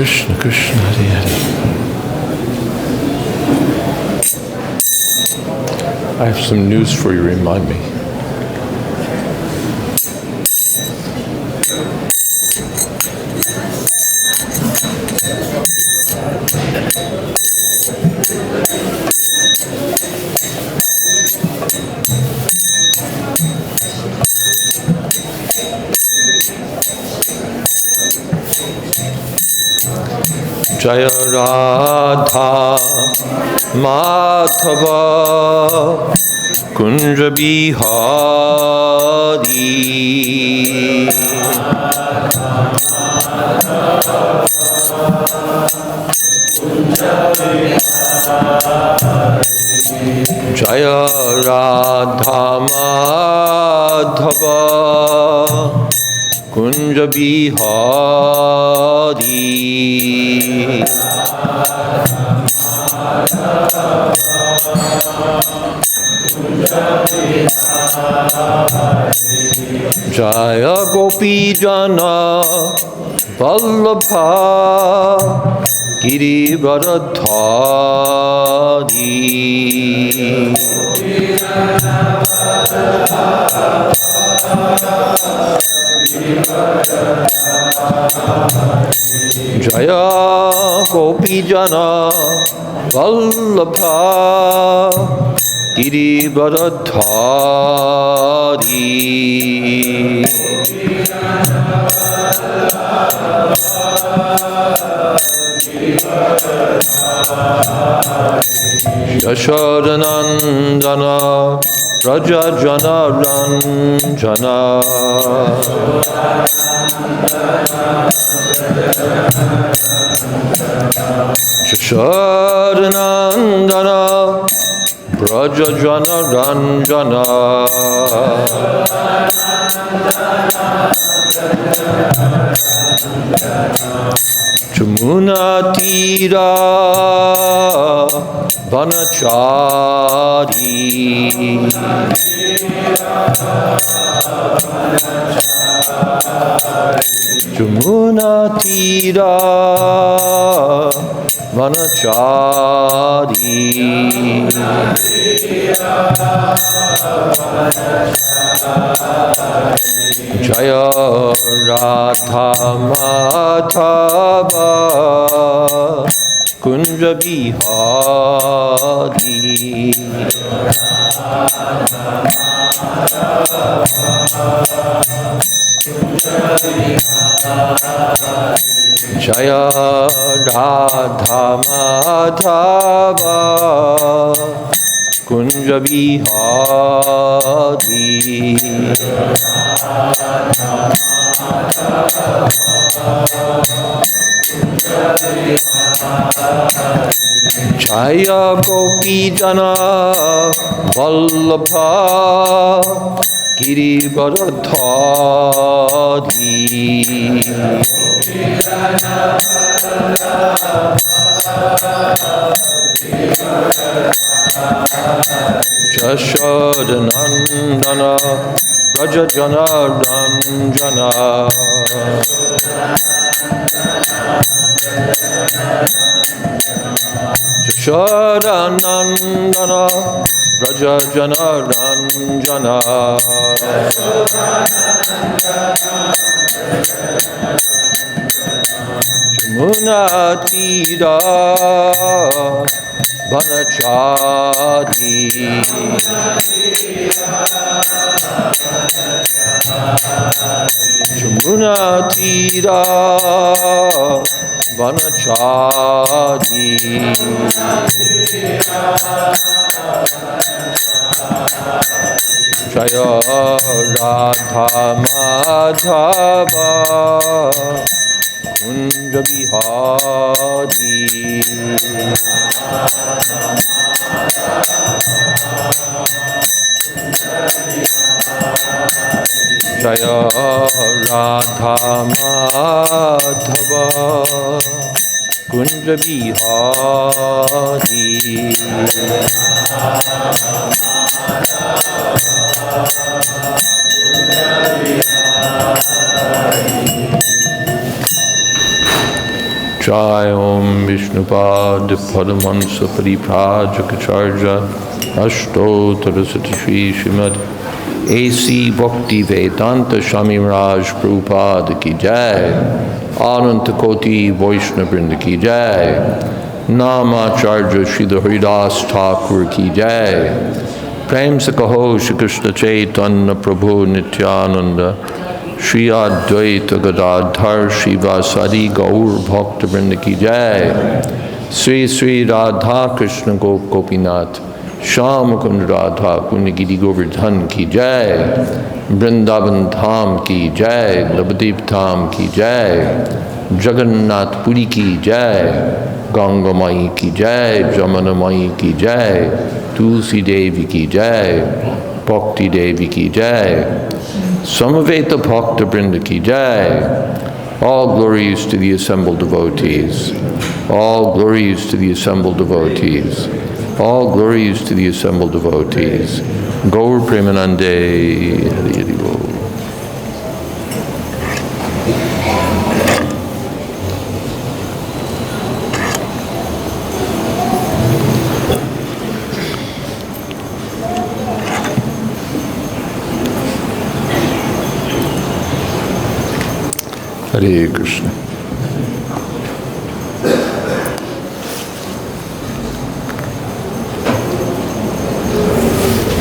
Krishna Krishna Hare Hare. I have some news for you, remind me. Jaya Radha Madhava Kunja Bihari Jaya Radha Madhava Kunja Bihari Jaya Gopi Jana Vallabha Girivaradhari Jaya Gopi Jana Vallabha Girivaradhari Yashodanandana Raja Jana Ranjana Yashodanandana Raja Jana Ranjana Jamuna Tira Vanachari Jamuna Tira Vanachari Jaya Radha Madhava Kunja Bihari Jaya Radha Madhava Kunja Bihari Jaya Gopi Jana Vallabha Girivaradhari Jashodanandana Raja Jana Ranjana Jashodanandana Raja Jana Ranjana Jamuna Tira Vanachari Jamuna Tira Vanachari Jaya Radha Madhava Kunja Bihari Jaya Radha Madhava Kunja Bihari Jai Om Vishnupad Padamhansa Pariprajaka Ashto Tarasati Shri Srimad A.C. Bhakti Vedanta Swami Raj Prabhupada Ki Jai Ananta Koti Vaishnava Vrinda Ki Jai Namacharya Srila Haridas Thakur Ki Jai Prem Se Kaho Shri Krishna Chaitanya Prabhu Nityananda Shri Advaita Gadadhar Shivasadi Gaur Bhakta Vrinda Ki Jai Sri Sri Radha Krishna Gopinath Shyam Kund Radha Kunagiri Govardhan Ki Jai Vrindavan Dham Ki Jai Navadip Dham Ki Jai Jagannath Puri Ki Jai Ganga Mai Ki Jai Jamana Mai Ki Jai Tulsi Devi Ki Jai Bhakti Devi Ki Jai Samaveta Bhakta Vrinda Ki Jai. All glories to the assembled devotees. All glories to the assembled devotees. All glories to the assembled devotees. Gaur Premanande Hari Hari Bol. Hare Krishna.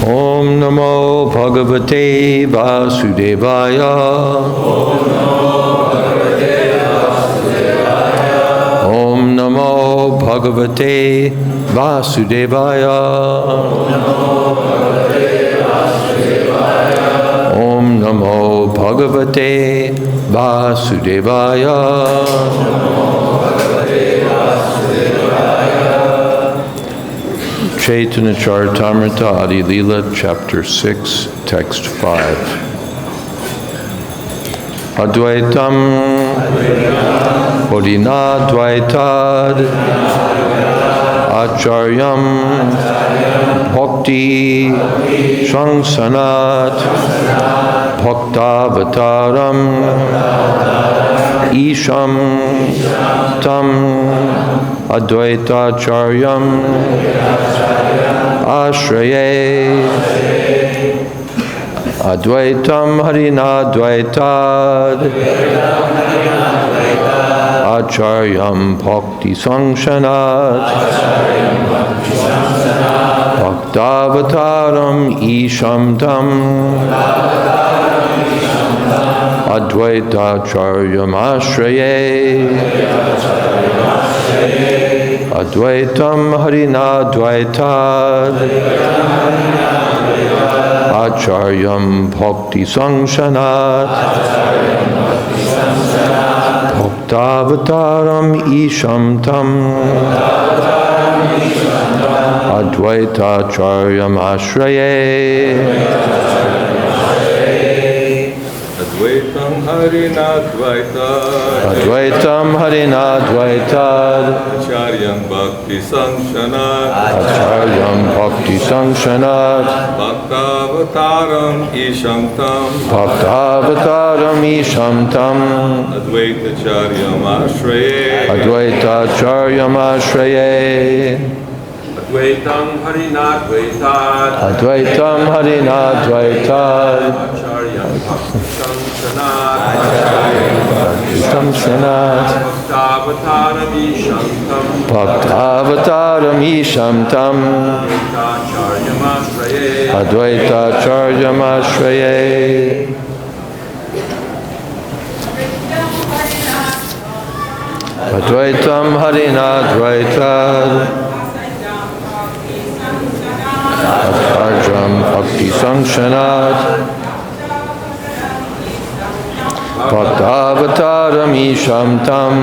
Om Namo Bhagavate Vasudevaya. Om Namo Bhagavate Vasudevaya. Om Namo Bhagavate Vasudevaya. Chaitanya Charitamrita Adi Leela, Chapter 6, Text 5. Advaitam Odina Dvaitad Acharyam Bhakti Shangsanat Bhaktavataram Isham Tam Advaita Charyam Ashraye Advaitam Harina Dvaitad Acharyam Bhakti Sangshanat Bhaktavataram Isham Tam Advaita Charyam Ashraye Advaitam Harina Dvaitad Acharyam Bhakti Sangshanat Bhaktavataram Isham Tam Advaita Charyam Ashraye Advaitam Harina Dvaitad Advaitam Harina Dvaitad Acharyam Bhakti Sangshanat Acharyam Bhakti Sangshanat Bhaktavataram Isham Tam Bhaktavataram Isham Tam Advaita Charyam Ashraye Advaita Charyam Ashraye Advaitam Harina Dvaitad Advaitam Harina Dvaitad Acharyam Bhakti Sangshanat Sangshanat Bhaktavataram Isham Tam Bhaktavataram Isham Tam Charyam Ashraye Advaita Charyam Ashraye Advaitam Harina Dvaitad Acharyam Bhakti Sangshanat Bhaktavataram Isham Tam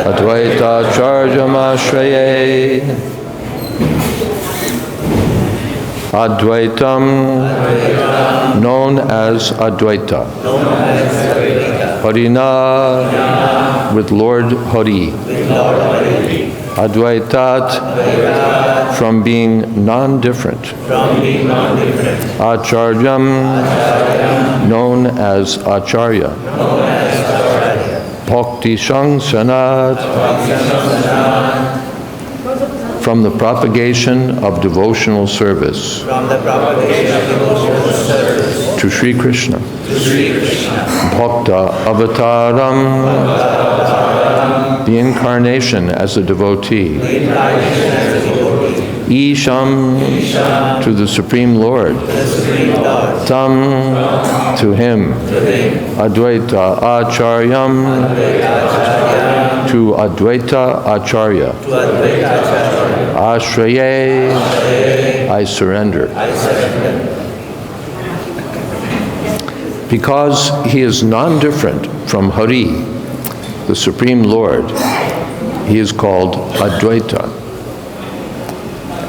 Advaita Charyam Ashraye Advaitam, known as Advaita. Harina, with Lord Hari. Advaitat, from being non-different. Acharyam, known as Acharya. bhakti sansanat, from the propagation of devotional service, to Sri Krishna, bhakta avataram, the incarnation as a devotee, Isham, to the Supreme Lord, Tam, to him, Advaita Acharyam, to Advaita Acharya, Ashraye, I surrender. Because he is non-different from Hari, the Supreme Lord, he is called Advaita.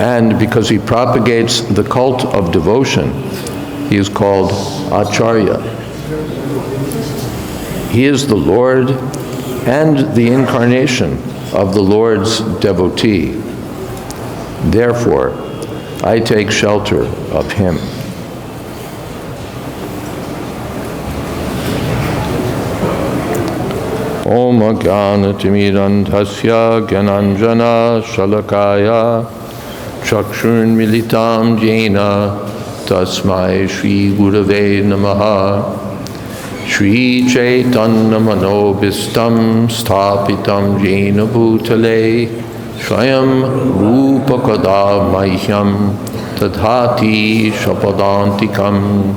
And because he propagates the cult of devotion, he is called Acharya. He is the Lord and the incarnation of the Lord's devotee. Therefore, I take shelter of him. Om Jnana-timirandhasya Gyananjana Shalakaya Chakshurn Militam Jena Tasmai Shri Gurave Namaha Shri Chaitanya Manobhistam Sthapitam Jena Bhutale Swayam Rupa Kada Mahyam Tadhati Shapadantikam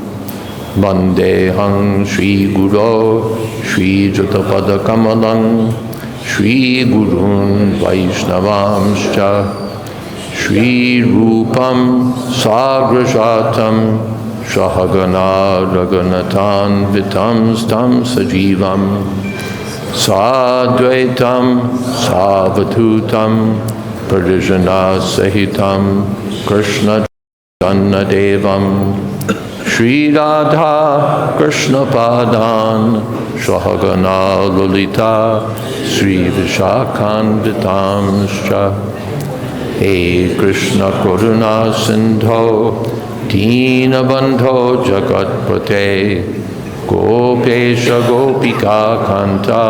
Vandeham Shri Guru Shri Jatapada Kamalam Shri Gurun Vaishnavamscha Shri Rupam Sagrajatam Shahagana Raganatan Vitam Stam Sajivam Sadvaitam Savatutam Parijana Sahitam Krishna Jannadevam Shri Radha Krishna Padan Shahagana Lolita Sri Vishakhan Vitamscha He Krishna Karuna Sindho Dina Bandho Jagat Pate Gopesha Gopika Kanta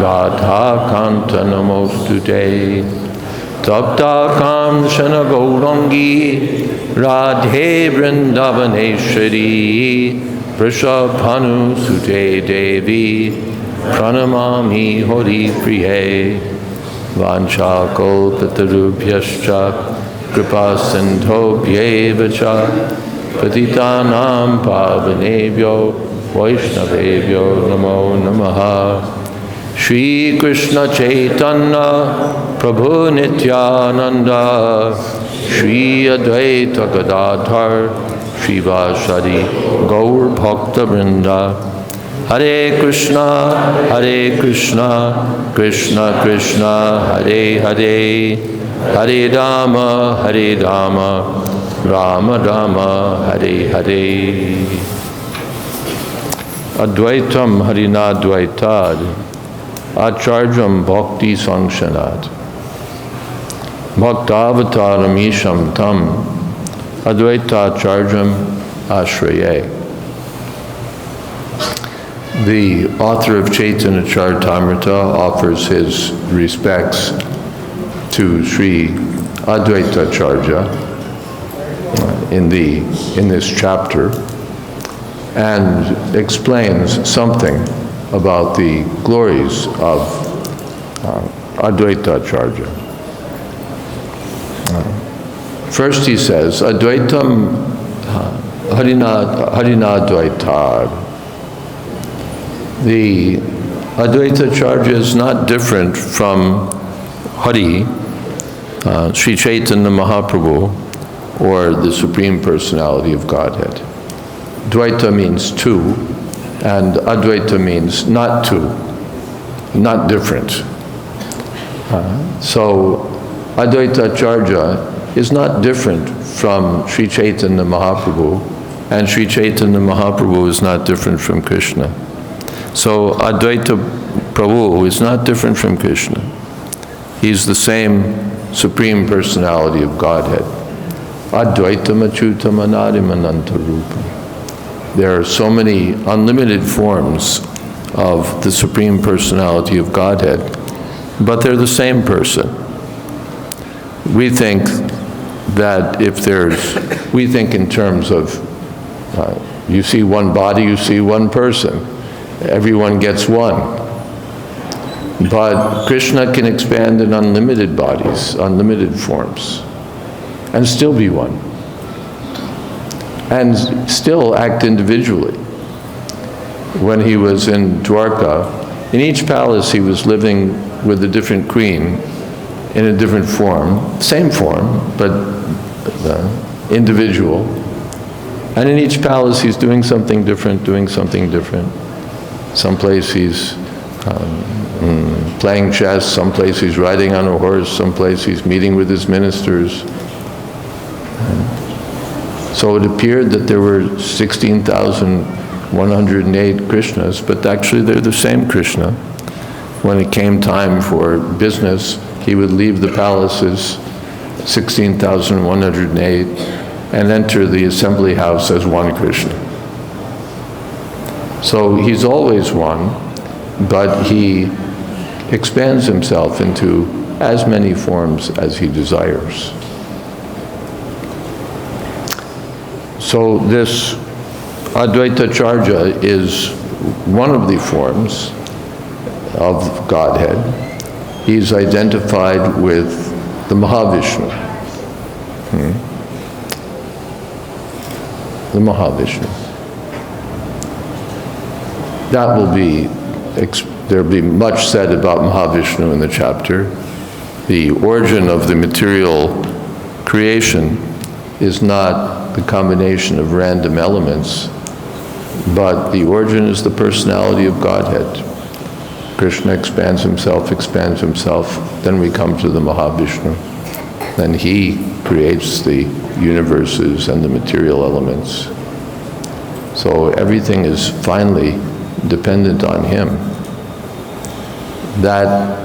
Radha Kanta Namostute Tapta Kamshana Gaurangi Radhe Vrindavaneshwari Vrishabhanu Sute Devi Pranamami Hori Priye Vancha Kalpatarubhyascha Kripa Sindhobhyeva cha Patitanam Pavanebhyo Vaishnavebhyo Namo Namaha Shri Krishna Chaitanya Prabhu Nityananda Shri Advaita Gadadhar Shri Vashadi Gaur Bhakta Vrinda Hare Krishna Krishna Krishna Hare Hare Hare Rama Rama Rama Hare Hare Advaitam Harinadvaitad Acharyam Bhakti Sangshanat Bhaktavataram Isham Tam Advaita Acharyam Ashraye. The author of Chaitanya Charitamrita offers his respects to Sri Advaita Acharya in this chapter and explains something about the glories of Advaita Acharya. First he says, Advaitam Harinadvaitad. The Advaita Acharya is not different from Hari, Sri Chaitanya Mahaprabhu, or the Supreme Personality of Godhead. Dvaita means two, and Advaita means not two, not different. So Advaita Acharya is not different from Sri Chaitanya Mahaprabhu, and Sri Chaitanya Mahaprabhu is not different from Krishna. So Advaita Prabhu is not different from Krishna. He's the same Supreme Personality of Godhead. Advaitam Achyutam Anadim Ananta Rupam. There are so many unlimited forms of the Supreme Personality of Godhead, but they're the same person. We think that we think in terms of, you see one body, you see one person. Everyone gets one. But Krishna can expand in unlimited bodies, unlimited forms, and still be one. And still act individually. When he was in Dwarka, in each palace he was living with a different queen in a different form, same form, but individual. And in each palace he's doing something different, Someplace he's playing chess, someplace he's riding on a horse, someplace he's meeting with his ministers. So it appeared that there were 16,108 Krishnas, but actually they're the same Krishna. When it came time for business, he would leave the palaces, 16,108, and enter the assembly house as one Krishna. So he's always one, but he expands himself into as many forms as he desires. So this Advaita Charja is one of the forms of Godhead. He's identified with the Mahavishnu. The Mahavishnu. That will be, there'll be much said about Mahavishnu in the chapter. The origin of the material creation is not the combination of random elements, but the origin is the personality of Godhead. Krishna expands himself, then we come to the Mahavishnu. Then he creates the universes and the material elements. So everything is finally dependent on him. That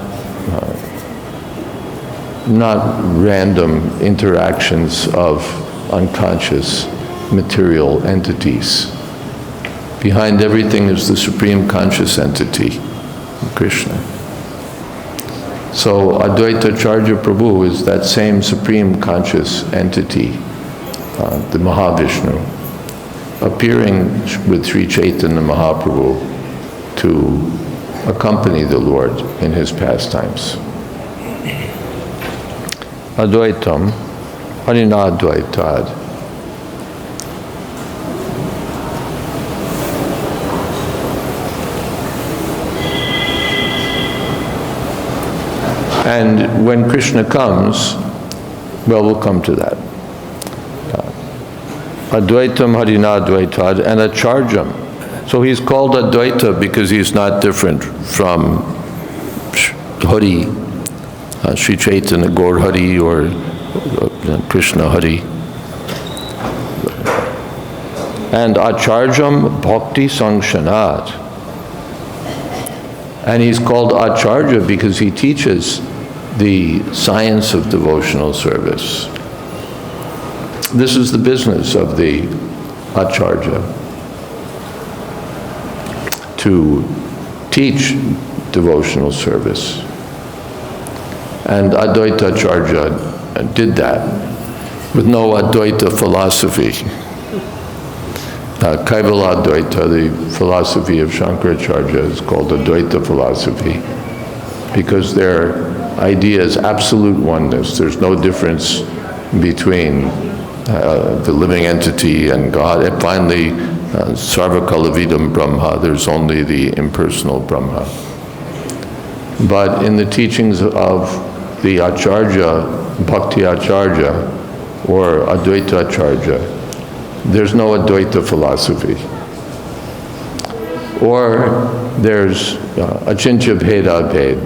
not random interactions of unconscious material entities. Behind everything is the supreme conscious entity, Krishna. So Advaita Charja Prabhu is that same supreme conscious entity, the Mahavishnu, appearing with Sri Chaitanya Mahaprabhu to accompany the Lord in his pastimes. Advaitam Harinadvaitad. And when Krishna comes, well, we'll come to that. Advaitam Harinadvaitad and Acharjam. So he's called Advaita because he's not different from Hari, Sri Chaitanya Gaur Hari or Krishna Hari. And Acharjam Bhakti Sangshanat. And he's called Acharya because he teaches the science of devotional service. This is the business of the Acharya, to teach devotional service. And Advaita Acharya did that with no Advaita philosophy. Kaivala Advaita, the philosophy of Shankaracharya, is called Advaita philosophy because their idea is absolute oneness. There's no difference between the living entity and God. And finally, Sarvakalavidam Brahma, there's only the impersonal Brahma. But in the teachings of the Acharya, Bhakti Acharya, or Advaita Acharya, there's no Advaita philosophy. Or there's Achintya Bheda Bhed.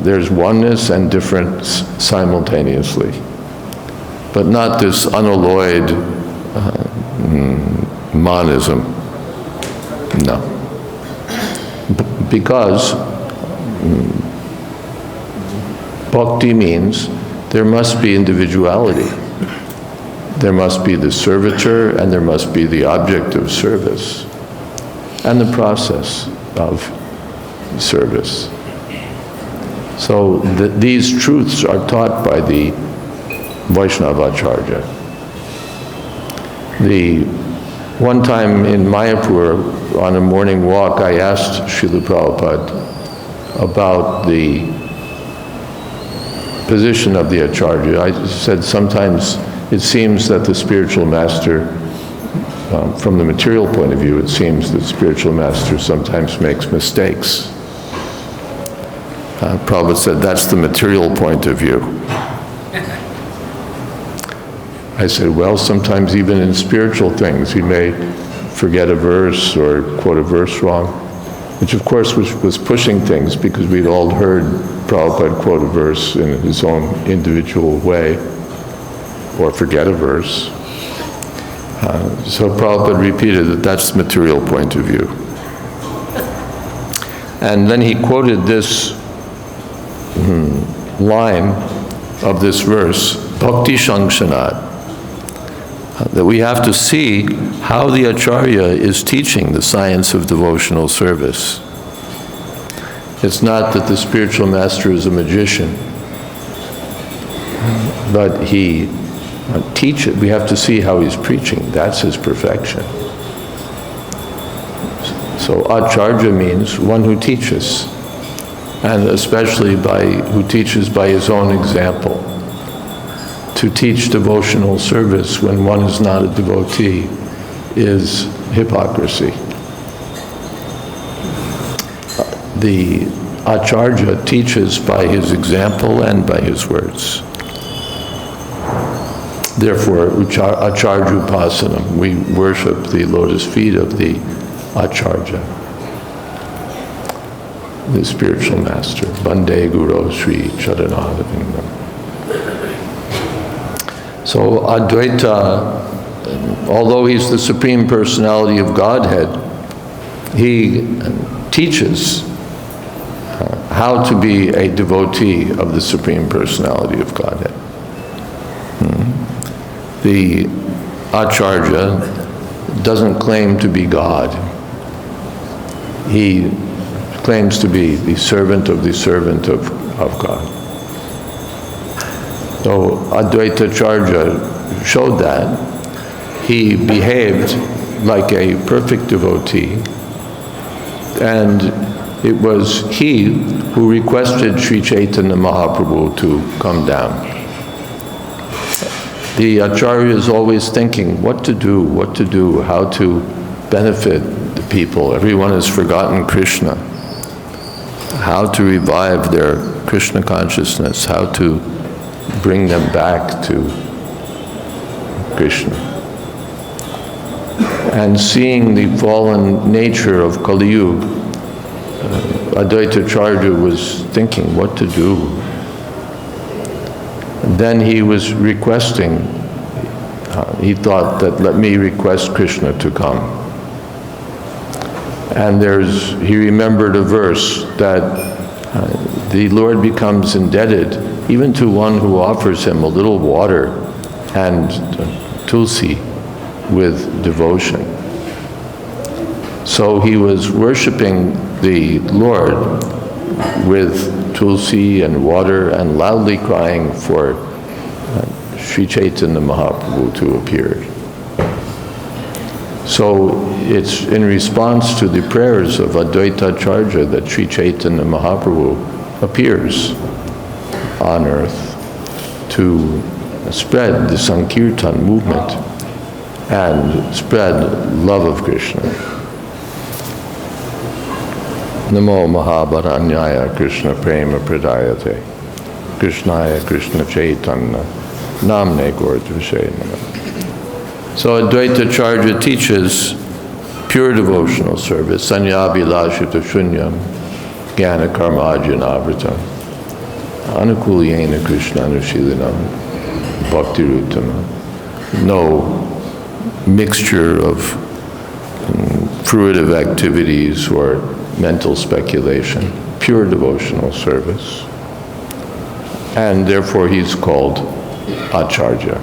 There's oneness and difference simultaneously. But not this unalloyed monism. No. Because bhakti means there must be individuality. There must be the servitor and there must be the object of service and the process of service. So these truths are taught by the Vaishnavacharya. One time in Mayapur, on a morning walk, I asked Srila Prabhupada about the position of the Acharya. I said sometimes it seems that the spiritual master, from the material point of view, it seems that the spiritual master sometimes makes mistakes. Prabhupada said, that's the material point of view. I said, well, sometimes even in spiritual things, he may forget a verse or quote a verse wrong, which of course was pushing things, because we'd all heard Prabhupada quote a verse in his own individual way, or forget a verse. So Prabhupada repeated that that's the material point of view. And then he quoted this line of this verse, Bhakti Shangshanat, that we have to see how the Acharya is teaching the science of devotional service. It's not that the spiritual master is a magician, but he teaches. We have to see how he's preaching. That's his perfection. So Acharya means one who teaches, and especially who teaches by his own example. To teach devotional service when one is not a devotee is hypocrisy. The Acharya teaches by his example and by his words. Therefore, Acharya Upasanam, we worship the lotus feet of the Acharya, the spiritual master. Bande Guru Sri Charanadavindam. So Advaita, although he's the Supreme Personality of Godhead, he teaches how to be a devotee of the Supreme Personality of Godhead. The Acharya doesn't claim to be God. He claims to be the servant of God. So Advaita Acharya showed that. He behaved like a perfect devotee, and it was he who requested Sri Chaitanya Mahaprabhu to come down. The Acharya is always thinking what to do, how to benefit the people. Everyone has forgotten Krishna. How to revive their Krishna consciousness, how to bring them back to Krishna. And seeing the fallen nature of Kali Yuga, Advaita Acharya was thinking what to do. Then he was requesting, he thought that let me request Krishna to come. And he remembered a verse that the Lord becomes indebted even to one who offers him a little water and tulsi with devotion. So he was worshiping the Lord with tulsi and water and loudly crying for Sri Chaitanya Mahaprabhu to appear. So it's in response to the prayers of Advaita Acharya that Sri Chaitanya Mahaprabhu appears on earth to spread the Sankirtan movement and spread love of Krishna. Namo Mahabharanyaya Krishna Prema Pradayate Krishnaya Krishna Chaitanya Namne Gordvashe Namah. So Advaita Acharya teaches pure devotional service, Sanyabhilashita Shunyam, Jnana Karmajanavrtam, Anukulyena Krishna Anushilinam, Bhakti Rutama. No mixture of fruitive activities or mental speculation, pure devotional service. And therefore he's called Acharya.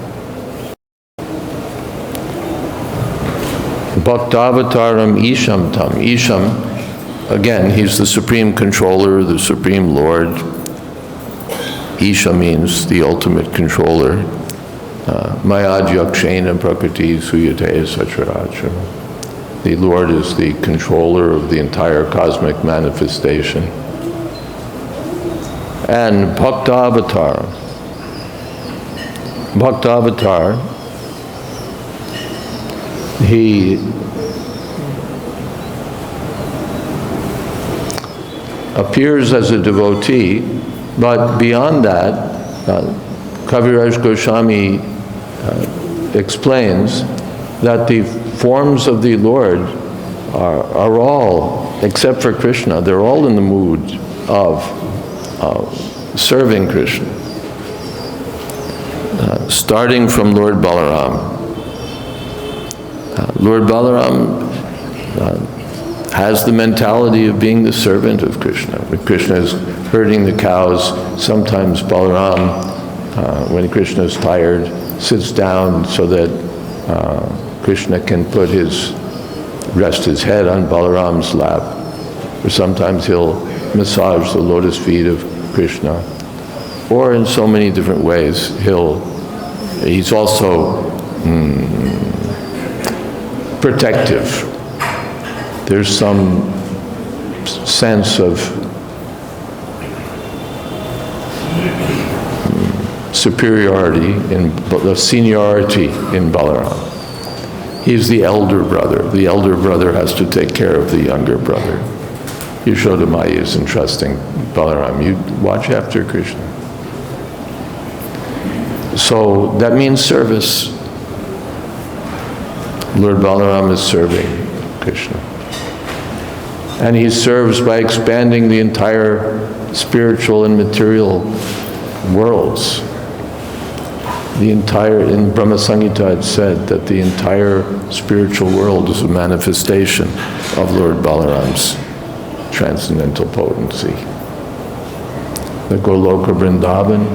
Bhaktavataram Isham Tam. Isham again, he's the supreme controller, the supreme lord. Isha means the ultimate controller. Mayadhyakshena prakriti suyate sacharacha. The Lord is the controller of the entire cosmic manifestation. And Bhakta-avatar. Bhakta-avatar, he appears as a devotee, but beyond that, Kaviraj Goswami explains that the forms of the Lord are all, except for Krishna, they're all in the mood of serving Krishna. Starting from Lord Balaram. Lord Balaram has the mentality of being the servant of Krishna. When Krishna is herding the cows, sometimes Balaram, when Krishna is tired, sits down so that Krishna can rest his head on Balaram's lap. Or sometimes he'll massage the lotus feet of Krishna. Or in so many different ways, he's also protective. There's some sense of superiority, seniority in Balaram. He's the elder brother. The elder brother has to take care of the younger brother. Yashodamaya is entrusting Balaram, you watch after Krishna. So that means service. Lord Balaram is serving Krishna. And he serves by expanding the entire spiritual and material worlds. In Brahma Samhita it said that the entire spiritual world is a manifestation of Lord Balaram's transcendental potency. The Goloka Vrindavan,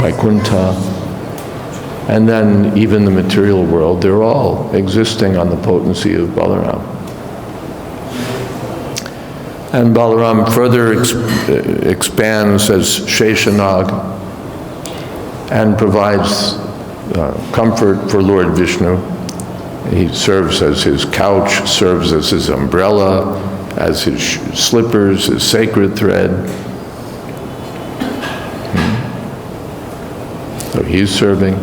Vaikuntha, and then even the material world, they're all existing on the potency of Balaram. And Balaram further expands as Sheshanag and provides comfort for Lord Vishnu. He serves as his couch, serves as his umbrella, as his slippers, his sacred thread. So he's serving.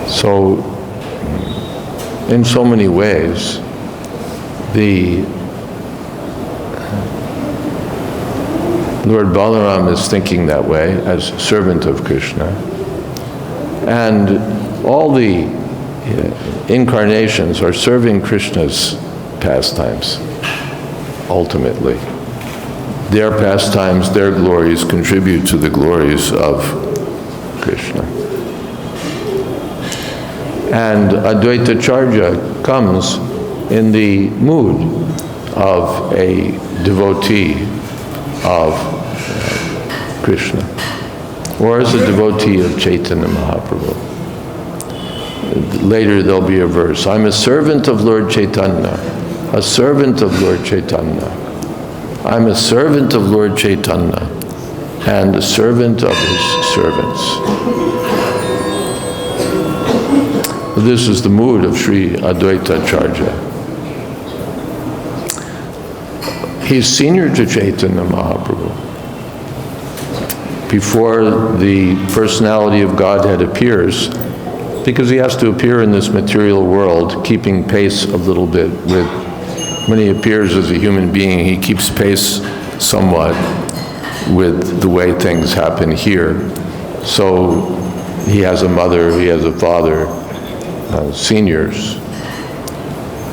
So, in so many ways, the Lord Balaram is thinking that way as servant of Krishna. And all the incarnations are serving Krishna's pastimes, ultimately. Their pastimes, their glories contribute to the glories of Krishna. And Advaita Charya comes in the mood of a devotee of Krishna, or as a devotee of Chaitanya Mahaprabhu. Later there'll be a verse, I'm a servant of Lord Chaitanya, a servant of Lord Chaitanya. I'm a servant of Lord Chaitanya and a servant of his servants. This is the mood of Sri Advaita Charya. He's senior to Chaitanya Mahaprabhu. Before the personality of Godhead appears, because he has to appear in this material world, keeping pace a little bit with, when he appears as a human being, he keeps pace somewhat with the way things happen here. So he has a mother, he has a father, seniors.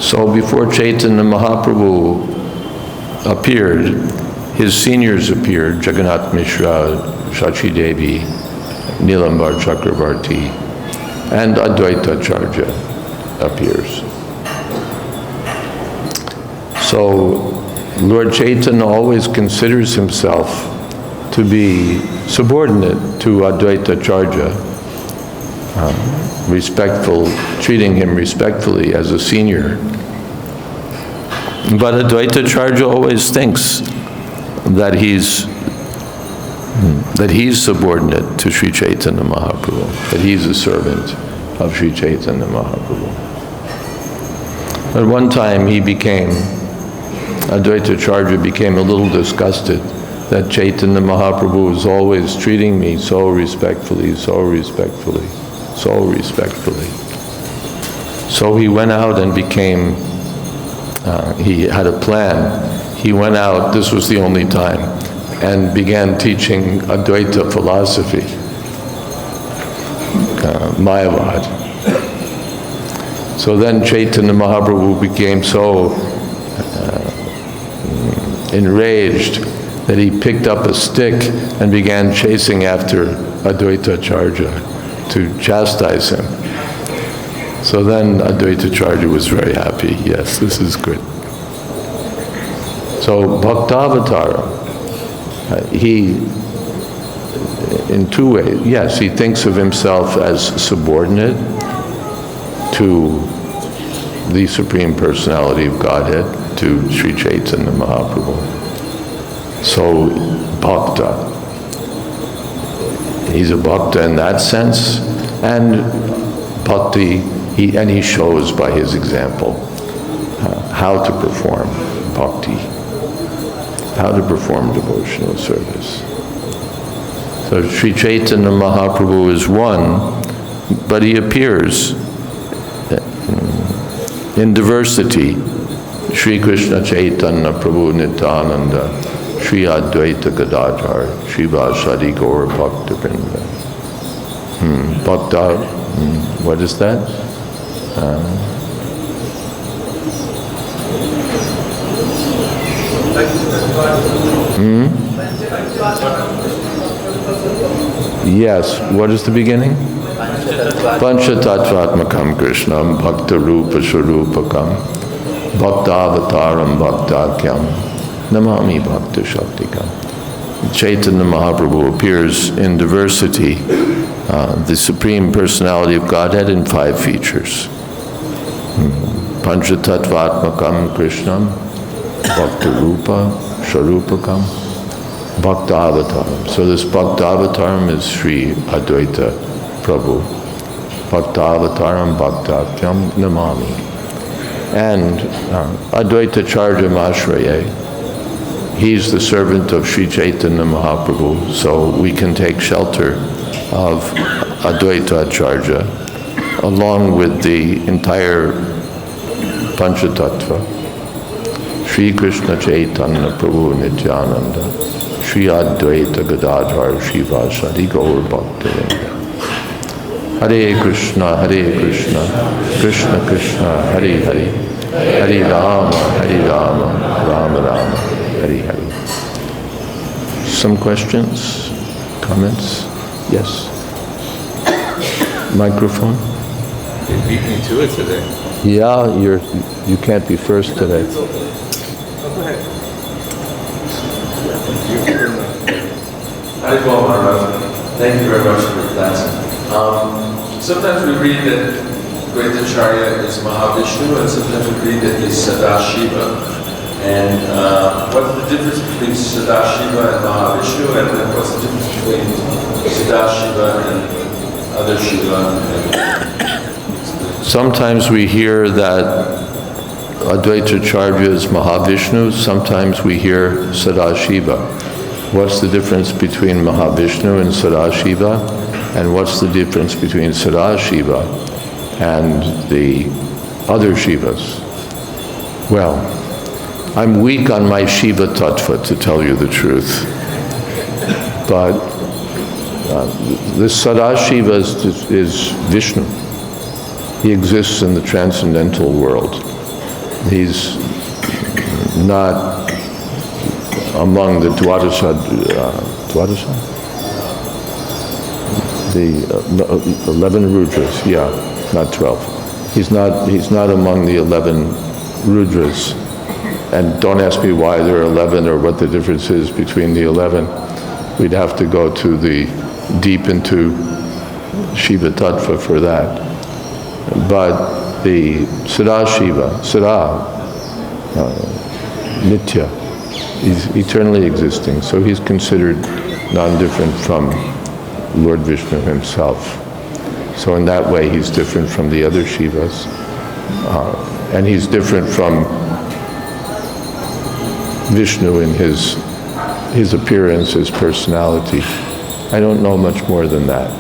So before Chaitanya Mahaprabhu appeared, his seniors appeared, Jagannath Mishra, Shachi Devi, Nilambar Chakravarti, and Advaita Charya appears. So Lord Chaitanya always considers himself to be subordinate to Advaita Charya, treating him respectfully as a senior. But Advaita Acharya always thinks that he's subordinate to Sri Chaitanya Mahaprabhu, that he's a servant of Sri Chaitanya Mahaprabhu. At one time Advaita Acharya became a little disgusted that Chaitanya Mahaprabhu was always treating me so respectfully. So he went out and he had a plan. He went out, this was the only time, and began teaching Advaita philosophy, Mayavad. So then Chaitanya Mahaprabhu became so enraged that he picked up a stick and began chasing after Advaita Acharya to chastise him. So then Advaita Acharya was very happy. Yes, this is good. So Bhakti-yoga, in two ways. Yes, he thinks of himself as subordinate to the Supreme Personality of Godhead, to Sri Chaitanya Mahaprabhu. So bhakta, he's a bhakta in that sense, and bhakti, he shows by his example how to perform bhakti, how to perform devotional service. So Sri Chaitanya Mahaprabhu is one, but he appears in diversity. Sri Krishna Chaitanya Prabhu Nityananda, Sri Advaita Gadadhar, Sri Vasadi Gaur Bhakta Vrinda. Bhakta, what is that? Yes, what is the beginning? Panchatattvatmakam Krishnam Bhakta Rupa Swarupakam Bhakta Avataram Bhaktakyam Namami Bhakta Shaktikam. Chaitanya Mahaprabhu appears in diversity, the Supreme Personality of Godhead, in 5 features. Panchatattvatmakam Krishnam Bhakta Rupa Swarupakam Bhakta Avataram. So this Bhakta Avataram is Sri Advaita Prabhu. Bhakta Avataram Bhaktakyam Namami. And Advaita Acharya Mashraya, he's the servant of Sri Chaitanya Mahaprabhu, so we can take shelter of Advaita Acharya along with the entire Panchatattva. Sri Krishna Chaitanya Prabhu Nityananda, Sri Advaita Gadadhar, Sri Vasadi Gaur Bhakta Vrinda. Hare Krishna, Krishna Krishna, Hare Hare, Hare Rama, Rama Rama, Hare Hare. Some questions, comments? Yes. Microphone. You beat me to it today. Yeah, you can't be first today. Go ahead. Haribol Maharaj, thank you very much for that. Sometimes we read that Advaita is Mahavishnu, and sometimes we read that he's Sadashiva. And what's the difference between Sadashiva and Mahavishnu, and then what's the difference between Sadashiva and other Shiva? Sometimes we hear that Advaita Acharya is Mahavishnu, sometimes we hear Sadashiva. What's the difference between Mahavishnu and Sadashiva? And what's the difference between Sadashiva and the other Shivas? Well, I'm weak on my Shiva Tattva, to tell you the truth. But the Sadashiva is Vishnu. He exists in the transcendental world. He's not among the Dwadasa, the 11 Rudras, yeah, not 12. He's not among the 11 Rudras. And don't ask me why there are 11 or what the difference is between the 11. We'd have to go to deep into Shiva Tattva for that. But the Sadashiva, Nitya, is eternally existing, so he's considered non-different from Lord Vishnu himself. So in that way, he's different from the other Shivas. And he's different from Vishnu in his appearance, his personality. I don't know much more than that.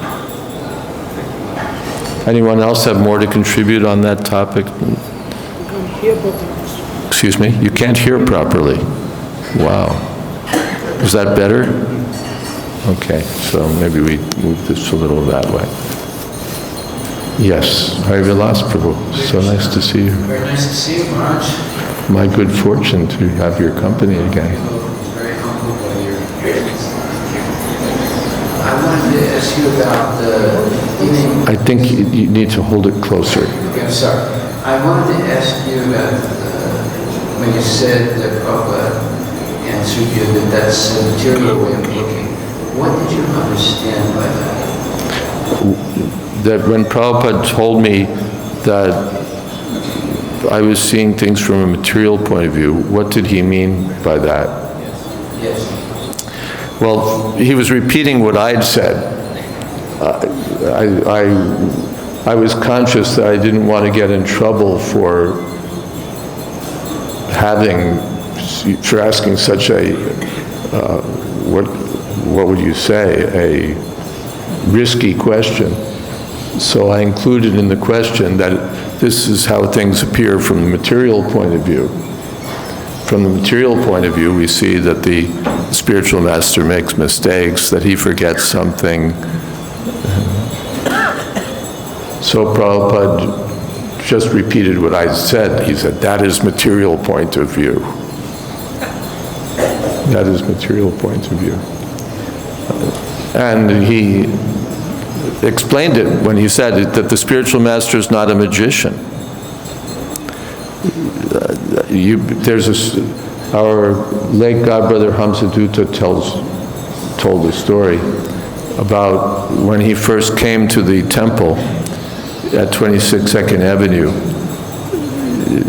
Anyone else have more to contribute on that topic? Excuse me? You can't hear properly. Wow. Is that better? Okay, so maybe we move this a little that way. Yes, Harivilas Prabhu. So nice to see you. Very nice to see you, Maharaj. My good fortune to have your company again. Very humbled by your appearance. I wanted to ask you about the evening. I think you need to hold it closer. Okay, I'm sorry. I wanted to ask you about when you said that Prabhupada answered you that that's a material way of looking. What did you understand by that? That when Prabhupada told me that I was seeing things from a material point of view, what did he mean by that? Yes. Well, he was repeating what I'd said. I was conscious that I didn't want to get in trouble for asking such a, what would you say, a risky question. So I included in the question that this is how things appear from the material point of view. From the material point of view, we see that the spiritual master makes mistakes, that he forgets something. So Prabhupada just repeated what I said. He said, that is material point of view. That is material point of view. And he explained it when he said that the spiritual master is not a magician. Our late godbrother Hamsadutta told a story about when he first came to the temple at 26 2nd Avenue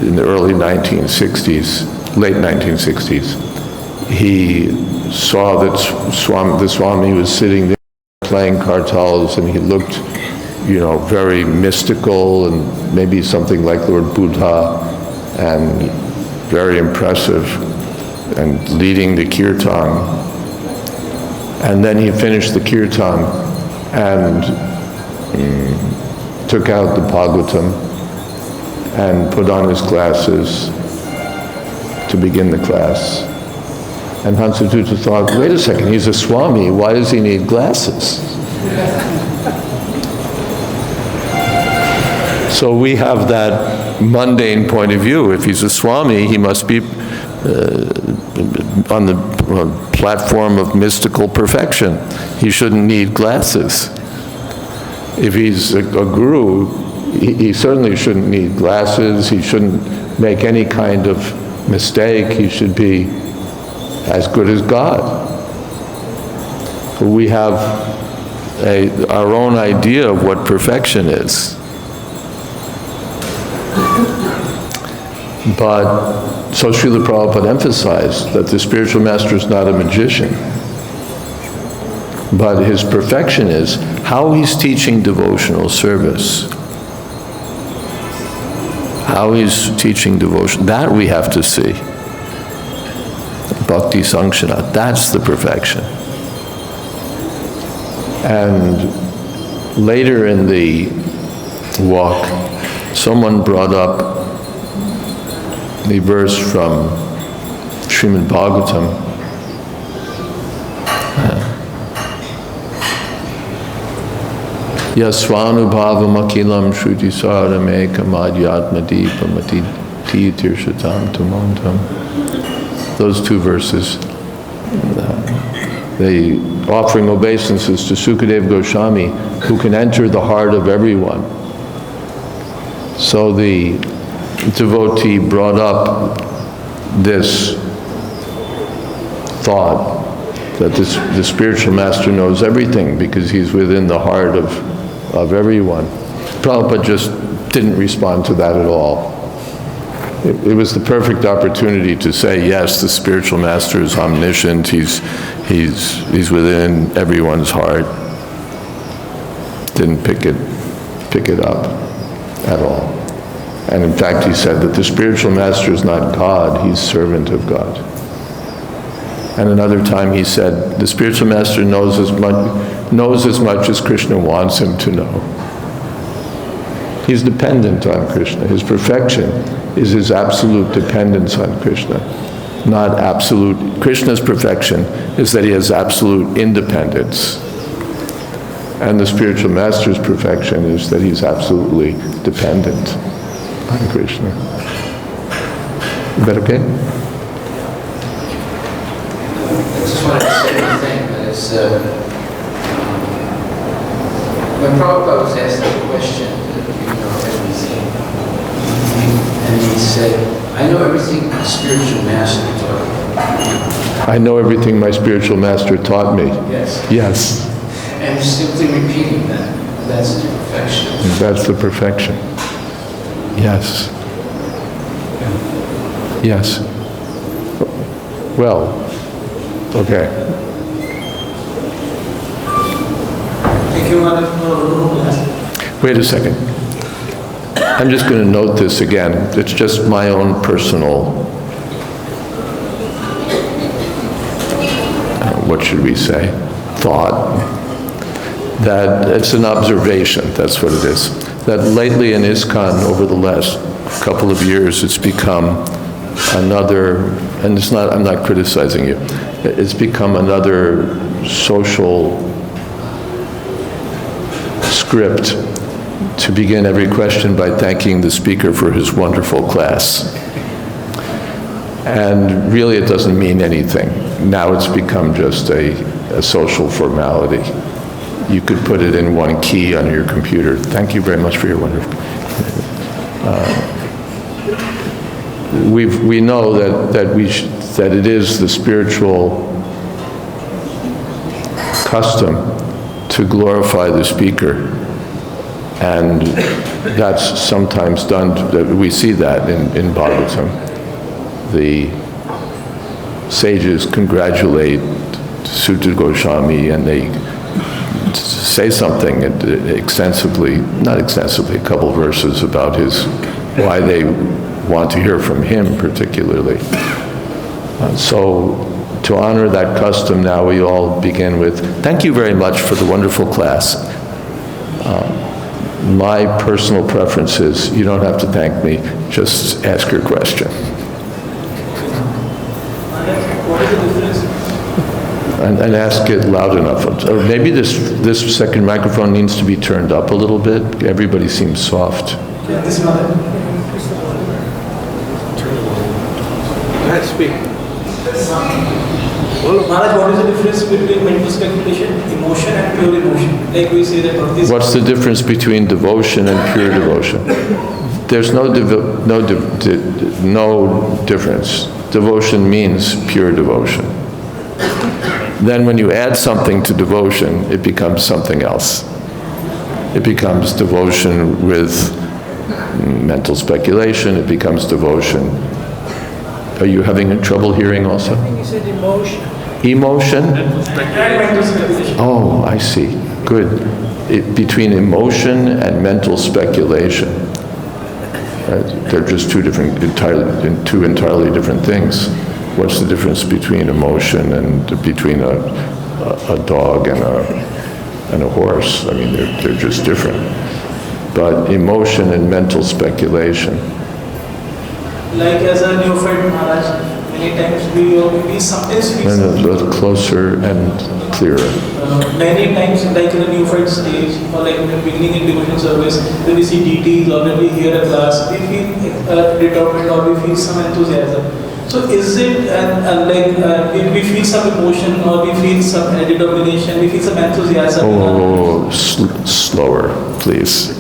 in the early 1960s, late 1960s. He saw that the Swami was sitting there playing kartals, and he looked, very mystical and maybe something like Lord Buddha, and very impressive, and leading the kirtan. And then he finished the kirtan and took out the Bhagavatam and put on his glasses to begin the class. And Hamsadutta thought, wait a second, he's a Swami, why does he need glasses? So we have that mundane point of view. If he's a Swami, he must be on the platform of mystical perfection. He shouldn't need glasses. If he's a guru, he certainly shouldn't need glasses. He shouldn't make any kind of mistake. He should be as good as God. We have our own idea of what perfection is. But, so Srila Prabhupada emphasized that the spiritual master is not a magician. But his perfection is how he's teaching devotional service. How he's teaching devotion, that we have to see. Bhakti Sankshana, that's the perfection. And later in the walk, someone brought up the verse from Srimad Bhagavatam. Yasvanubhavam akilam shruti saramekam adhyatma deepam ati tirshatam tumantam. Those two verses. The offering obeisances to Sukadeva Goswami, who can enter the heart of everyone. So the devotee brought up this thought that the spiritual master knows everything because he's within the heart of of everyone. Prabhupada just didn't respond to that at all. It was the perfect opportunity to say, yes, the spiritual master is omniscient, he's within everyone's heart. Didn't pick it up at all. And in fact, he said that the spiritual master is not God, he's servant of God. And another time he said, the spiritual master knows as much as Krishna wants him to know. He's dependent on Krishna. His perfection is his absolute dependence on Krishna, not absolute. Krishna's perfection is that he has absolute independence. And the spiritual master's perfection is that he's absolutely dependent on Krishna. Is that okay? I just wanted to say one thing, that is, when Prabhupada was asked the question, you know everything, and he said, I know everything my spiritual master taught me. I know everything my spiritual master taught me. Yes. Yes. And simply repeating that, that's the perfection. That's the perfection. Yes. Yes. Well, okay. Wait a second. I'm just going to note this again. It's just my own personal, what should we say, thought. That it's an observation, that's what it is. That lately in ISKCON, over the last couple of years, it's become another, and it's not, I'm not criticizing you, it's become another social script to begin every question by thanking the speaker for his wonderful class. And really it doesn't mean anything. Now it's become just a social formality. You could put it in one key on your computer. Thank you very much for your wonderful. We know that it is the spiritual custom to glorify the speaker, and that's sometimes done. We see that in Bhagavatam. The sages congratulate Sutta Goswami, and they say something extensively, not extensively, a couple verses about why they want to hear from him particularly. So to honor that custom, now we all begin with, thank you very much for the wonderful class. My personal preference is, you don't have to thank me, just ask your question. What is the difference? And ask it loud enough. Or maybe this second microphone needs to be turned up a little bit. Everybody seems soft. Yeah, this one. Go ahead, speak. Maharaj, what is the difference between mental speculation, emotion, and pure emotion? Like we say that bhakti. What's the difference between devotion and pure devotion? There's no difference. Devotion means pure devotion. Then when you add something to devotion, it becomes something else. It becomes devotion with mental speculation. It becomes devotion. Are you having trouble hearing also? I think you said emotion. Emotion? And mental speculation. Oh, I see. Good. Between emotion and mental speculation. They're just two entirely different things. What's the difference between emotion and between a dog and a horse? I mean, they're just different. But emotion and mental speculation. Like as a neophyte Maharaj, many times we sometimes feel And a little closer and clearer. many times like in the neophyte stage or like in the beginning in devotion service, when we see deities or when we hear a class, we feel determined or we feel some enthusiasm. So is it we feel some emotion or we feel some determination, we feel some enthusiasm? Oh, slower, please.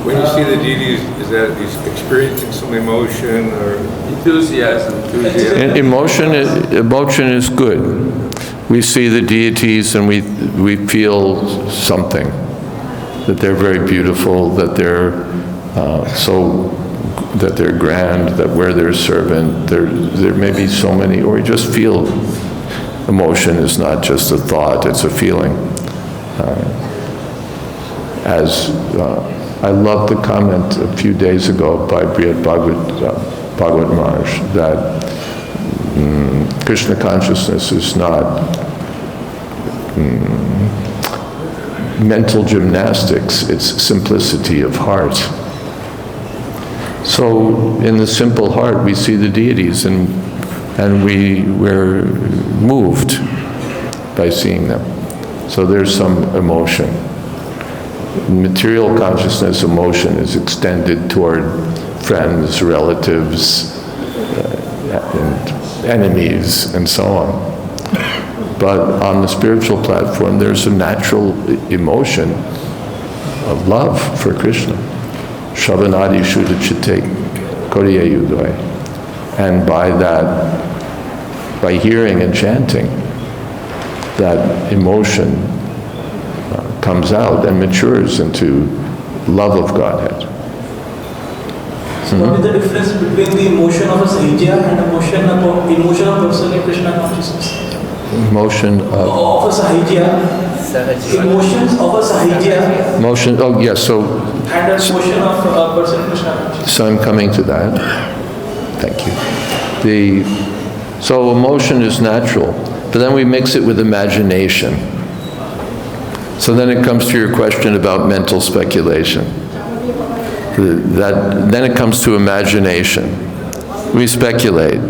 When you see the deity, is that he's experiencing some emotion or Enthusiasm. And emotion is good. We see the deities and we feel something. that they're very beautiful, that they're that they're grand, that we're their servant. There may be so many, or you just feel emotion is not just a thought, it's a feeling. I love the comment a few days ago by Bhagavad Maharaj that Krishna consciousness is not mental gymnastics, it's simplicity of heart. So in the simple heart we see the deities and we're moved by seeing them. So there's some emotion. Material consciousness emotion is extended toward friends, relatives, and enemies, and so on. But on the spiritual platform, there's a natural emotion of love for Krishna. Shravanadi Shuddha Chitte Koriye Yudvai. And by that, by hearing and chanting, that emotion comes out and matures into love of Godhead. So what is the difference between the emotion of a sahijya and emotion of person in Krishna consciousness? Emotion of a sahijya. Emotions of a sahijya. Emotion, oh yes, so... And an emotion of a person in Krishna consciousness. So I'm coming to that. Thank you. So emotion is natural, but then we mix it with imagination. So then it comes to your question about mental speculation. Then it comes to imagination. We speculate.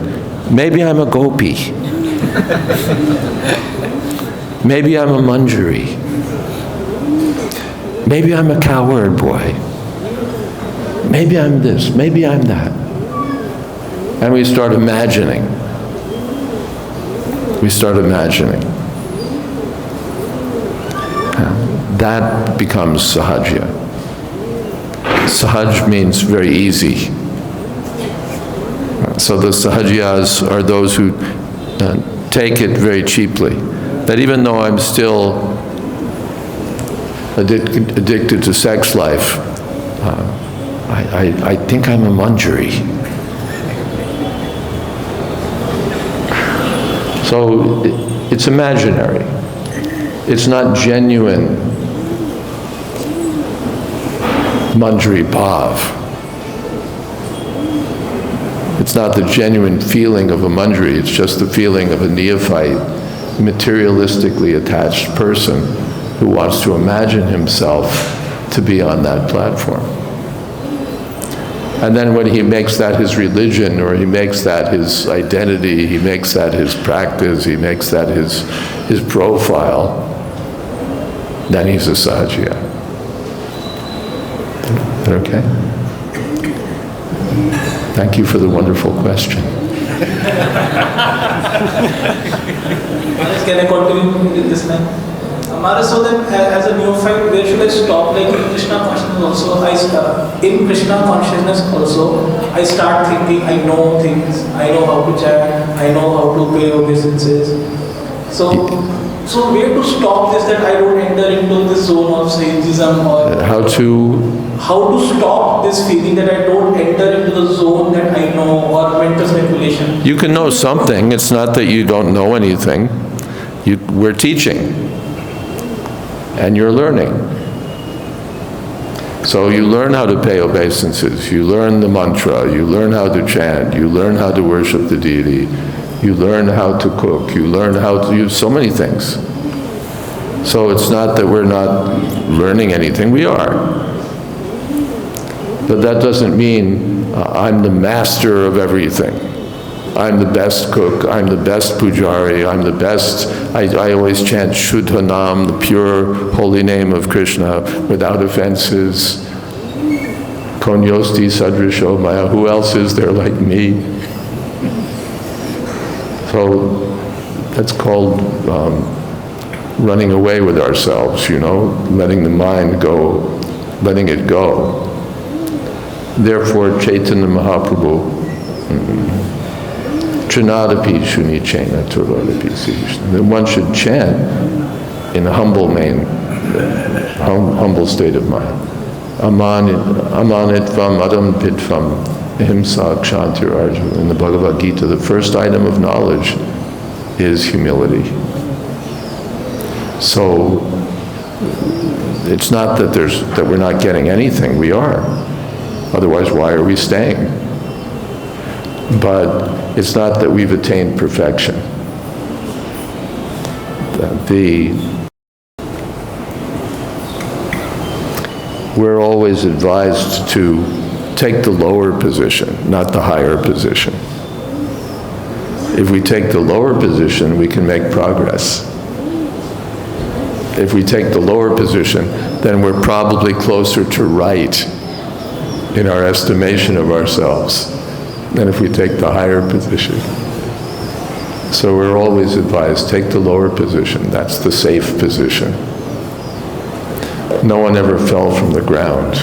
Maybe I'm a gopi. Maybe I'm a manjari. Maybe I'm a cowherd boy. Maybe I'm this, maybe I'm that. And we start imagining. We start imagining. That becomes sahajya. Sahaj means very easy. So the sahajyas are those who take it very cheaply. That even though I'm still addicted to sex life, I think I'm a manjari. So it's imaginary. It's not genuine manjari bhav. It's not the genuine feeling of a manjari, it's just the feeling of a neophyte, materialistically attached person who wants to imagine himself to be on that platform. And then when he makes that his religion, or he makes that his identity, he makes that his practice, he makes that his profile, then he's a sahajya. Okay? Thank you for the wonderful question. Can I continue with this line? Maharaj, so then as a neophyte, where should I stop? Like in Krishna consciousness also, in Krishna consciousness also, I start thinking, I know things, I know how to chant, I know how to pay obeisances. So where to stop this, that I don't enter into this zone of sages-ism, or how to stop this feeling that I don't enter into the zone that I know, or mental speculation? You can know something. It's not that you don't know anything. We're teaching. And you're learning. So you learn how to pay obeisances, you learn the mantra, you learn how to chant, you learn how to worship the deity, you learn how to cook, you learn how to use so many things. So it's not that we're not learning anything, we are. But that doesn't mean I'm the master of everything. I'm the best cook, I'm the best pujari, I'm the best, I always chant Shuddha Nam, the pure holy name of Krishna, without offenses. Konyosti Sadrisho Maya, who else is there like me? So that's called running away with ourselves, letting the mind go, letting it go. Therefore Chaitanya Mahaprabhu, Chanadapi Shuni Chena Turadapi Sishna. That one should chant in a humble humble state of mind. Amanitvam adampitvam ahimsa kshantir arjuna. In the Bhagavad-Gita, the first item of knowledge is humility. So it's not that we're not getting anything, we are. Otherwise, why are we staying? But it's not that we've attained perfection. We're always advised to take the lower position, not the higher position. If we take the lower position, we can make progress. If we take the lower position, then we're probably closer to right in our estimation of ourselves than if we take the higher position. So we're always advised, take the lower position. That's the safe position. No one ever fell from the ground.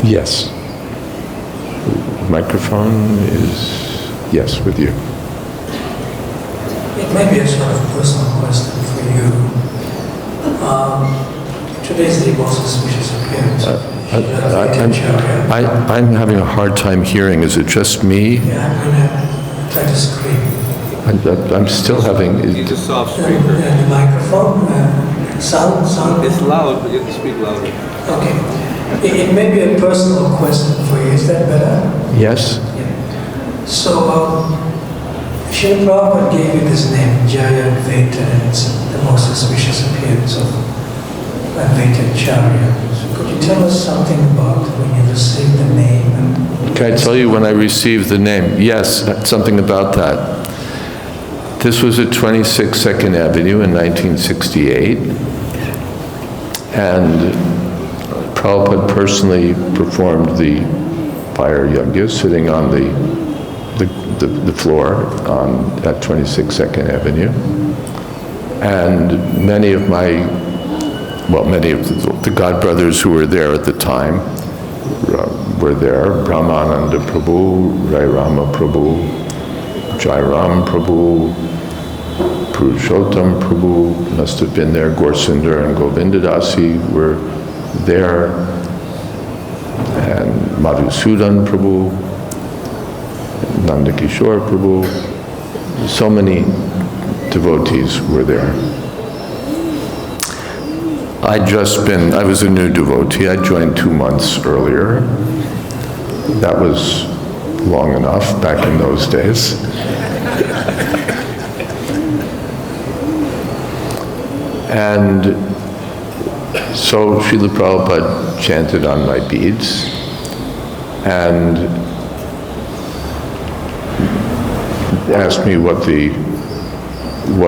Yes. Microphone is, yes, with you. It may be a sort of personal question for you. Today's the most auspicious appearance. I'm having a hard time hearing. Is it just me? Yeah, I'm going to try to scream. I'm still having... It's a soft speaker. The microphone, sound? It's loud, but you have to speak louder. Okay. It may be a personal question for you. Is that better? Yes. Yeah. So, Srila Prabhupada gave you this name, Jayadvaita, and it's the most auspicious appearance of Advaita Acharya. So could you tell us something about when you received the name? Can I tell you when I received the name? Yes, something about that. This was at 26 2nd Avenue in 1968. And Prabhupada personally performed the fire yajna, sitting on the floor at 26 2nd Avenue. And many of the God brothers who were there at the time were there. Brahmananda Prabhu, Rai Rama Prabhu, Jairam Prabhu, Purushottam Prabhu must have been there. Gaurasundar and Govindadasi were there, and Madhusudan Prabhu, Nandakishore Prabhu. So many devotees were there. I was a new devotee. I joined 2 months earlier. That was long enough back in those days. And so Srila Prabhupada chanted on my beads and asked me what